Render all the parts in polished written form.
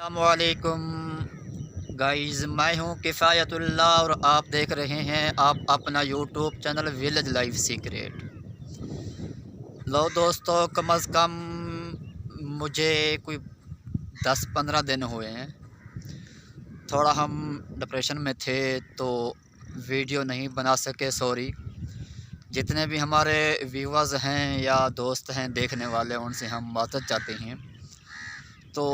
अस्सलामुअलैकुम गाइस, मैं हूं किफ़ायतुल्लाह और आप देख रहे हैं आप अपना YouTube channel village life secret. लो दोस्तों, कम अज़ कम मुझे कोई 10-15 दिन हुए हैं। थोड़ा हम डिप्रेशन में थे तो वीडियो नहीं बना सके, सॉरी। जितने भी हमारे व्यूवर्स हैं या दोस्त हैं देखने वाले, उनसे हम माफ़ी चाहते हैं। तो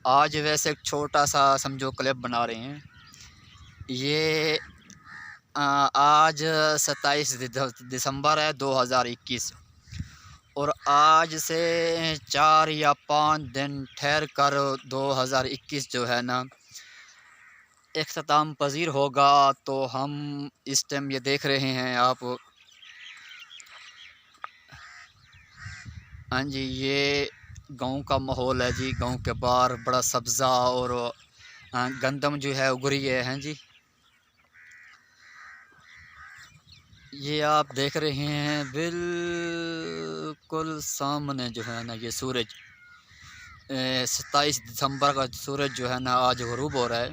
आज वैसे एक छोटा सा समझो क्लिप बना रहे हैं। ये आज 27 दिसंबर है 2021, और आज से 4 या 5 दिन ठहर कर 2021 जो है ना इख्तिताम पजीर होगा। तो हम इस टाइम ये देख रहे हैं आप, हाँ जी, ये गांव का माहौल है जी। गांव के बाहर बड़ा सब्ज़ा और गंदम जो है उग रही है। हैं जी, ये आप देख रहे हैं बिल्कुल सामने जो है ना ये सूरज, 27 दिसंबर का सूरज जो है ना आज ग़ुरूब हो रहा है,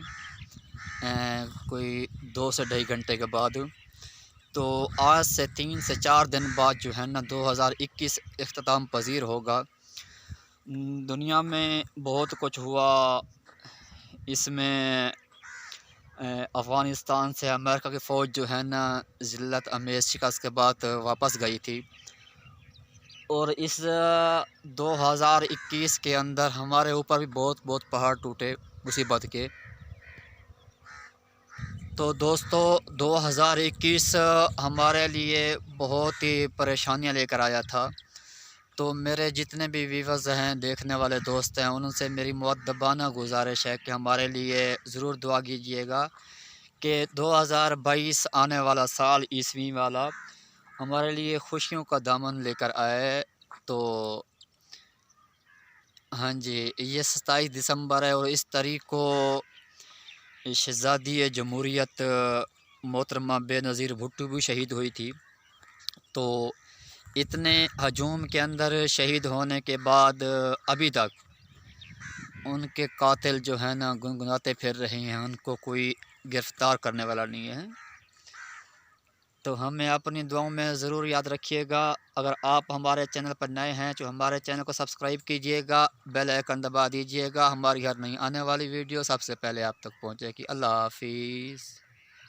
कोई 2 से ढाई घंटे के बाद। तो आज से 3 से 4 दिन बाद जो है ना 2021 इख्तिताम पजीर होगा। दुनिया में बहुत कुछ हुआ इसमें। अफ़गानिस्तान से अमेरिका की फ़ौज जो है ना ज़िल्लत अमेज़ शिकस्त के बाद वापस गई थी। और इस 2021 के अंदर हमारे ऊपर भी बहुत बहुत पहाड़ टूटे मुसीबत के। तो दोस्तों, 2021 हमारे लिए बहुत ही परेशानियां लेकर आया था। तो मेरे जितने भी व्यूअर्स हैं, देखने वाले दोस्त हैं, उनसे मेरी मुअद्दबाना गुजारिश है कि हमारे लिए ज़रूर दुआ कीजिएगा कि 2022 आने वाला साल, ईस्वी वाला, हमारे लिए खुशियों का दामन लेकर आए। तो हाँ जी, ये 27 दिसंबर है और इस तारीख को शहज़ादी जमहूरियत मोहतरमा बेनज़ीर भुट्टो भी शहीद हुई थी। तो इतने हजूम के अंदर शहीद होने के बाद अभी तक उनके कातिल जो है ना गुनगुनाते फिर रहे हैं, उनको कोई गिरफ़्तार करने वाला नहीं है। तो हमें अपनी दुआओं में ज़रूर याद रखिएगा। अगर आप हमारे चैनल पर नए हैं तो हमारे चैनल को सब्सक्राइब कीजिएगा, बेल आइकन दबा दीजिएगा। हमारी हर नई आने वाली वीडियो सबसे पहले आप तक पहुँचेगी। अल्लाह हाफ़िज़।